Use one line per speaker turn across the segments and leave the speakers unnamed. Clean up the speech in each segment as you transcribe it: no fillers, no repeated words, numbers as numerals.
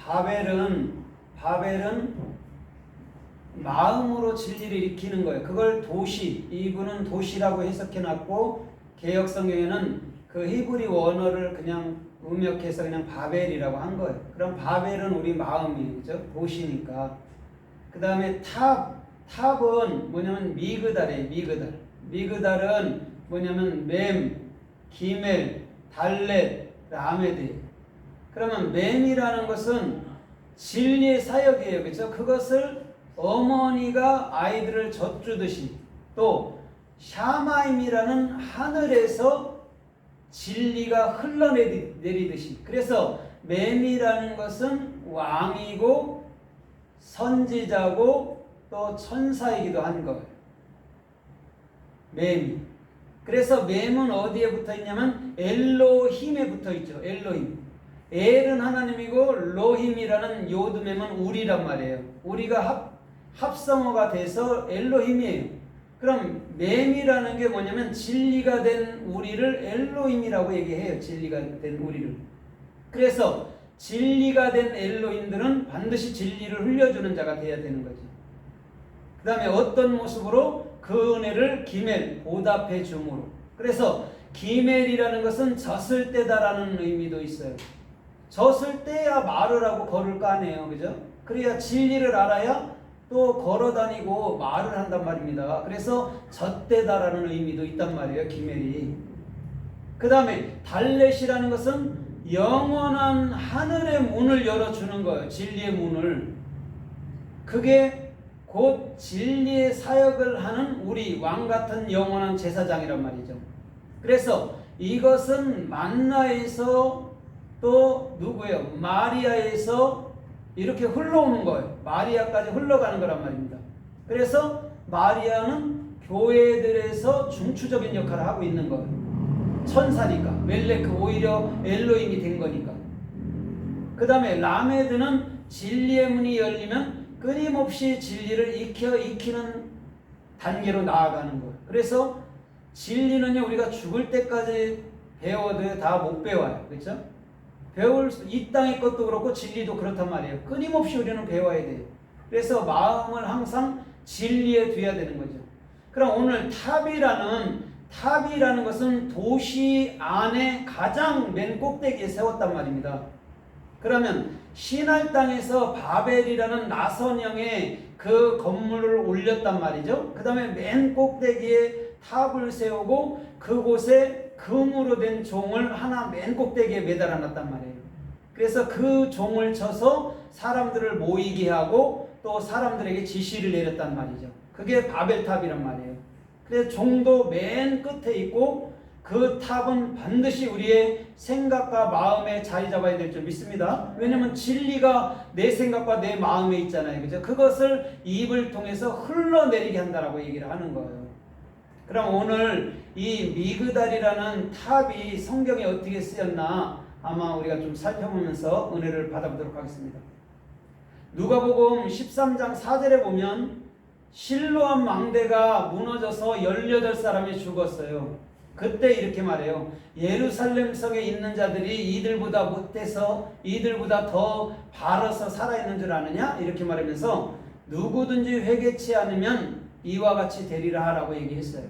바벨은 마음으로 진리를 일으키는 거예요. 그걸 도시, 이분은 도시라고 해석해놨고 개역 성경에는 그 히브리 원어를 그냥 음역해서 그냥 바벨이라고 한 거예요. 그럼 바벨은 우리 마음이에요, 그죠? 도시니까. 그 다음에 탑은 뭐냐면 미그달이에요. 미그달은 뭐냐면 mem, 기멜, 달렛, 라메드예요. 그러면 mem이라는 것은 진리의 사역이에요, 그렇죠? 그것을 어머니가 아이들을 젖주듯이, 또 샤마임이라는 하늘에서 진리가 흘러내리듯이, 그래서 mem이라는 것은 왕이고 선지자고 또 천사이기도 한 거예요. mem이. 그래서 mem은 어디에 붙어 있냐면 엘로힘에 붙어 있죠. 엘로힘. 엘은 하나님이고 로힘이라는 요드mem은 우리란 말이에요. 우리가 합성어가 돼서 엘로힘이에요. 그럼 mem이라는 게 뭐냐면 진리가 된 우리를 엘로힘이라고 얘기해요. 진리가 된 우리를. 그래서 진리가 된 엘로힘들은 반드시 진리를 흘려주는 자가 돼야 되는 거죠. 그 다음에 어떤 모습으로? 그 은혜를 기멜, 보답해 줌으로. 그래서 기멜이라는 것은 젖을 때다라는 의미도 있어요. 젖을 때야 말을 하고 걸을 거 아니에요, 그죠? 그래야 진리를 알아야 또 걸어다니고 말을 한단 말입니다. 그래서 젖대다라는 의미도 있단 말이에요, 기멜이. 그 다음에 달렛이라는 것은 영원한 하늘의 문을 열어주는 거예요. 진리의 문을. 그게 곧 진리의 사역을 하는 우리 왕같은 영원한 제사장이란 말이죠. 그래서 이것은 만나에서 또 누구예요? 마리아에서 이렇게 흘러오는 거예요. 마리아까지 흘러가는 거란 말입니다. 그래서 마리아는 교회들에서 중추적인 역할을 하고 있는 거예요. 천사니까. 멜레크 오히려 엘로힘이 된 거니까. 그 다음에 라메드는 진리의 문이 열리면 끊임없이 진리를 익히는 단계로 나아가는 거예요. 그래서 진리는요, 우리가 죽을 때까지 배워도 다 못 배워요. 그렇죠? 이 땅의 것도 그렇고 진리도 그렇단 말이에요. 끊임없이 우리는 배워야 돼요. 그래서 마음을 항상 진리에 두어야 되는 거죠. 그럼 오늘 탑이라는 것은 도시 안에 가장 맨 꼭대기에 세웠단 말입니다. 그러면 신할 땅에서 바벨이라는 나선형의 그 건물을 올렸단 말이죠. 그 다음에 맨 꼭대기에 탑을 세우고 그곳에 금으로 된 종을 하나 맨 꼭대기에 매달아 놨단 말이에요. 그래서 그 종을 쳐서 사람들을 모이게 하고 또 사람들에게 지시를 내렸단 말이죠. 그게 바벨탑이란 말이에요. 그래서 종도 맨 끝에 있고 그 탑은 반드시 우리의 생각과 마음에 자리 잡아야 될 줄 믿습니다. 왜냐하면 진리가 내 생각과 내 마음에 있잖아요. 그죠? 그것을 입을 통해서 흘러내리게 한다라고 얘기를 하는 거예요. 그럼 오늘 이 미그달이라는 탑이 성경에 어떻게 쓰였나 아마 우리가 좀 살펴보면서 은혜를 받아보도록 하겠습니다. 누가복음 13장 4절에 보면 실로암 망대가 무너져서 18사람이 죽었어요. 그때 이렇게 말해요. 예루살렘 성에 있는 자들이 이들보다 못해서 이들보다 더 바라서 살아있는 줄 아느냐? 이렇게 말하면서 누구든지 회개치 않으면 이와 같이 되리라 하라고 얘기했어요.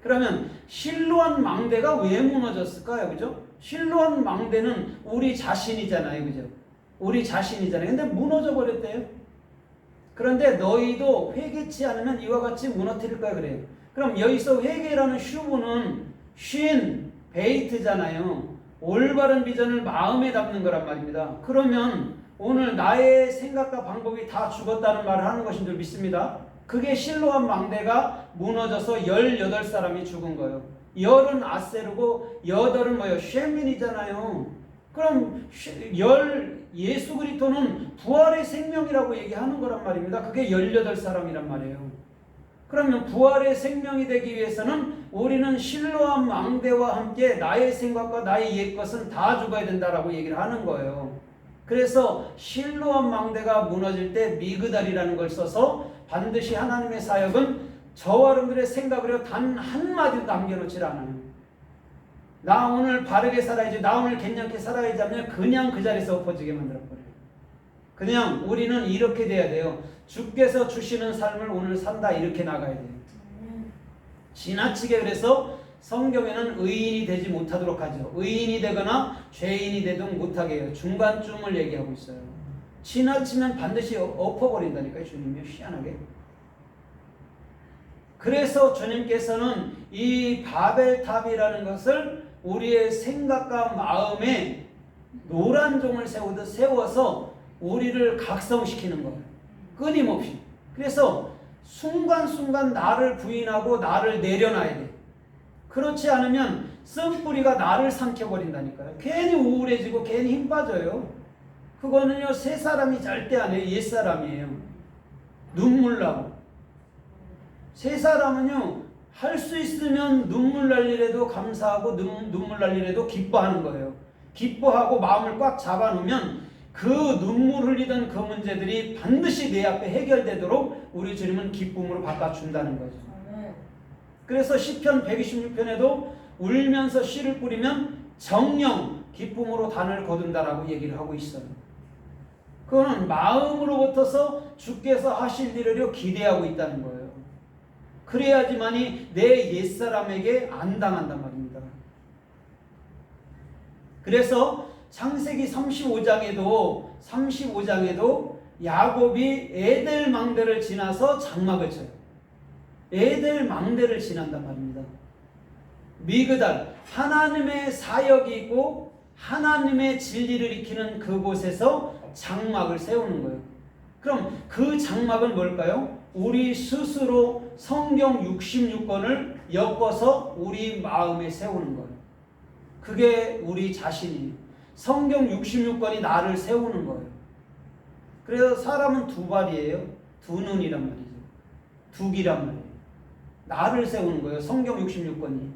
그러면 실로암 망대가 왜 무너졌을까요? 그죠? 실로암 망대는 우리 자신이잖아요. 그죠? 우리 자신이잖아요. 근데 무너져 버렸대요. 그런데 너희도 회개치 않으면 이와 같이 무너뜨릴 거야 그래요. 그럼 여기서 회개라는 슈브는 베이트잖아요. 올바른 비전을 마음에 담는 거란 말입니다. 그러면 오늘 나의 생각과 방법이 다 죽었다는 말을 하는 것인 줄 믿습니다. 그게 실로암 망대가 무너져서 18사람이 죽은 거예요. 열은 아세르고 여덟은 뭐예요? 쉐민이잖아요. 그럼 예수 그리스도는 부활의 생명이라고 얘기하는 거란 말입니다. 그게 18사람이란 말이에요. 그러면 부활의 생명이 되기 위해서는 우리는 실로암 망대와 함께 나의 생각과 나의 옛것은 다 죽어야 된다라고 얘기를 하는 거예요. 그래서 실로암 망대가 무너질 때 미그달이라는 걸 써서 반드시 하나님의 사역은 저와 여러분들의 생각으로 단 한마디도 남겨놓질 않아요. 나 오늘 바르게 살아야지, 나 오늘 괜찮게 살아야지 하면 그냥 그 자리에서 엎어지게 만들어버려요. 그냥 우리는 이렇게 돼야 돼요. 주께서 주시는 삶을 오늘 산다 이렇게 나가야 돼요. 지나치게 그래서 성경에는 의인이 되지 못하도록 하죠. 의인이 되거나 죄인이 되든 못하게 해요. 중간쯤을 얘기하고 있어요. 지나치면 반드시 엎어버린다니까요. 주님이 희한하게. 그래서 주님께서는 이 바벨탑이라는 것을 우리의 생각과 마음에 노란 종을 세우듯 세워서 우리를 각성시키는 거예요. 끊임없이. 그래서 순간순간 나를 부인하고 나를 내려놔야 돼. 그렇지 않으면 쓴뿌리가 나를 삼켜버린다니까요. 괜히 우울해지고 괜히 힘 빠져요. 그거는요, 새 사람이 절대 안 해요. 옛 사람이에요. 눈물 나고. 새 사람은요, 할 수 있으면 눈물 날 일에도 감사하고 눈물 날 일에도 기뻐하는 거예요. 기뻐하고 마음을 꽉 잡아놓으면 그 눈물 흘리던 그 문제들이 반드시 내 앞에 해결되도록 우리 주님은 기쁨으로 바꿔준다는 거죠. 그래서 시편 126편에도 울면서 씨를 뿌리면 정령 기쁨으로 단을 거둔다라고 얘기를 하고 있어요. 그거는 마음으로부터서 주께서 하실 일을 기대하고 있다는 거예요. 그래야지만이 내 옛사람에게 안 당한단 말입니다. 그래서 창세기 35장에도 야곱이 에델 망대를 지나서 장막을 쳐요. 에델 망대를 지난단 말입니다. 미그달, 하나님의 사역이 있고 하나님의 진리를 익히는 그곳에서 장막을 세우는 거예요. 그럼 그 장막은 뭘까요? 우리 스스로 성경 66권을 엮어서 우리 마음에 세우는 거예요. 그게 우리 자신이 성경 66권이 나를 세우는 거예요. 그래서 사람은 두 발이에요. 두 눈이란 말이죠. 두 귀란 말이에요. 나를 세우는 거예요. 성경 66권이.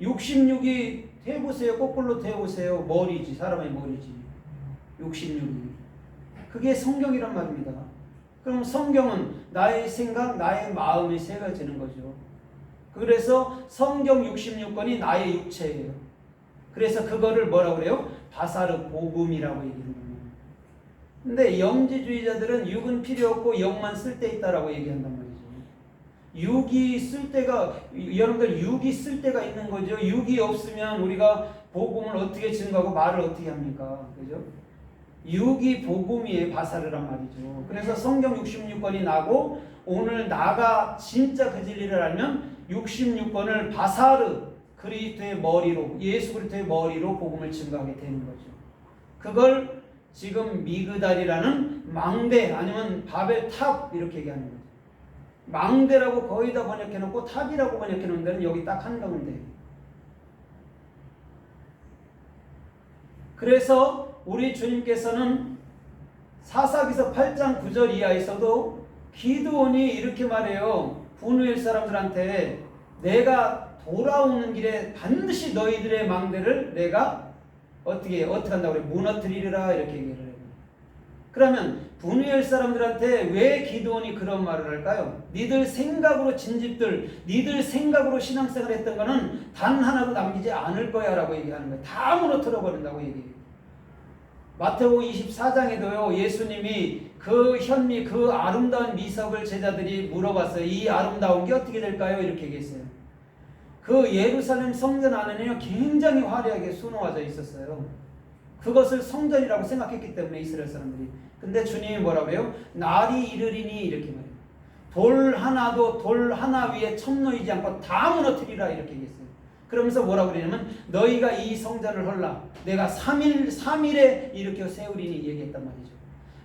66이 해보세요. 거꾸로 대보세요. 머리지. 사람의 머리지. 66이. 그게 성경이란 말입니다. 그럼 성경은 나의 생각, 나의 마음이 세워지는 거죠. 그래서 성경 66권이 나의 육체예요. 그래서 그거를 뭐라고 그래요? 바사르 복음이라고 얘기하는 거예요. 근데 영지주의자들은 육은 필요 없고 영만 쓸데있다라고 얘기한단 말이죠. 육이 쓸데가, 여러분들 육이 쓸데가 있는 거죠. 육이 없으면 우리가 복음을 어떻게 증거하고 말을 어떻게 합니까? 그죠? 육이 복음이에요. 바사르란 말이죠. 그래서 성경 66권이 나고 오늘 나가 진짜 그 진리를 알면 66권을 바사르, 그리스도의 머리로, 예수 그리스도의 머리로 복음을 증거하게 되는 거죠. 그걸 지금 미그달이라는 망대 아니면 바벨탑 이렇게 얘기하는 거죠. 망대라고 거의 다 번역해놓고 탑이라고 번역해놓은 데는 여기 딱 한가운데. 그래서 우리 주님께서는 사사기서 8장 9절 이하에서도 기드온이 이렇게 말해요. 분우엘 사람들한테 내가 돌아오는 길에 반드시 너희들의 망대를 내가 어떻게 한다고 그래? 무너뜨리리라 이렇게 얘기를 해요. 그러면 분우엘 사람들한테 왜 기드온이 그런 말을 할까요? 니들 생각으로 진집들, 니들 생각으로 신앙생활 했던 거는 단 하나도 남기지 않을 거야 라고 얘기하는 거예요. 다 무너뜨려 버린다고 얘기해요. 마태복음 24장에도요, 예수님이 그 현미, 그 아름다운 미석을 제자들이 물어봤어요. 이 아름다운 게 어떻게 될까요? 이렇게 얘기했어요. 그 예루살렘 성전 안에는요, 굉장히 화려하게 수놓아져 있었어요. 그것을 성전이라고 생각했기 때문에 이스라엘 사람들이. 근데 주님이 뭐라고 해요? 날이 이르리니 이렇게 말해요. 돌 하나 위에 천 놓이지 않고 다 무너뜨리라 이렇게 얘기했어요. 그러면서 뭐라고 그러냐면 너희가 이 성전을 헐라 내가 3일에 일으켜 세우리니 얘기했단 말이죠.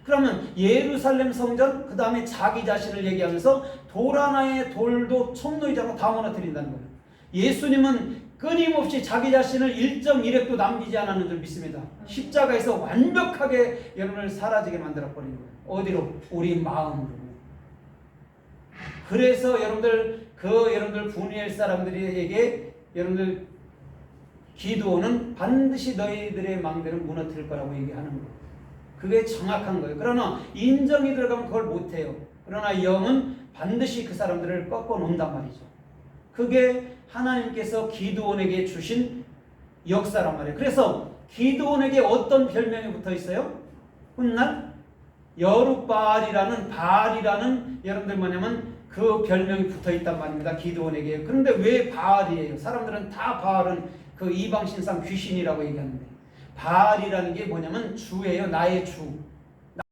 그러면 예루살렘 성전 그 다음에 자기 자신을 얘기하면서 돌 하나의 돌도 천 놓이지 않고 다 무너뜨린다는 거예요. 예수님은 끊임없이 자기 자신을 1.1획도 남기지 않았는 줄 믿습니다. 십자가에서 완벽하게 여러분을 사라지게 만들어 버리는 거예요. 어디로? 우리 마음으로. 그래서 여러분들 분이엘 사람들에게 여러분들 기도는 반드시 너희들의 망대를 무너뜨릴 거라고 얘기하는 거예요. 그게 정확한 거예요. 그러나 인정이 들어가면 그걸 못해요. 그러나 영은 반드시 그 사람들을 꺾어 놓는단 말이죠. 그게 하나님께서 기드온에게 주신 역사란 말이에요. 그래서 기드온에게 어떤 별명이 붙어 있어요? 훗날 여룻바알이라는 바알이라는 여러분들 뭐냐면 그 별명이 붙어 있단 말입니다. 기드온에게. 그런데 왜 바알이에요? 사람들은 다 바알은 그 이방신상 귀신이라고 얘기하는데 바알이라는 게 뭐냐면 주예요. 나의 주.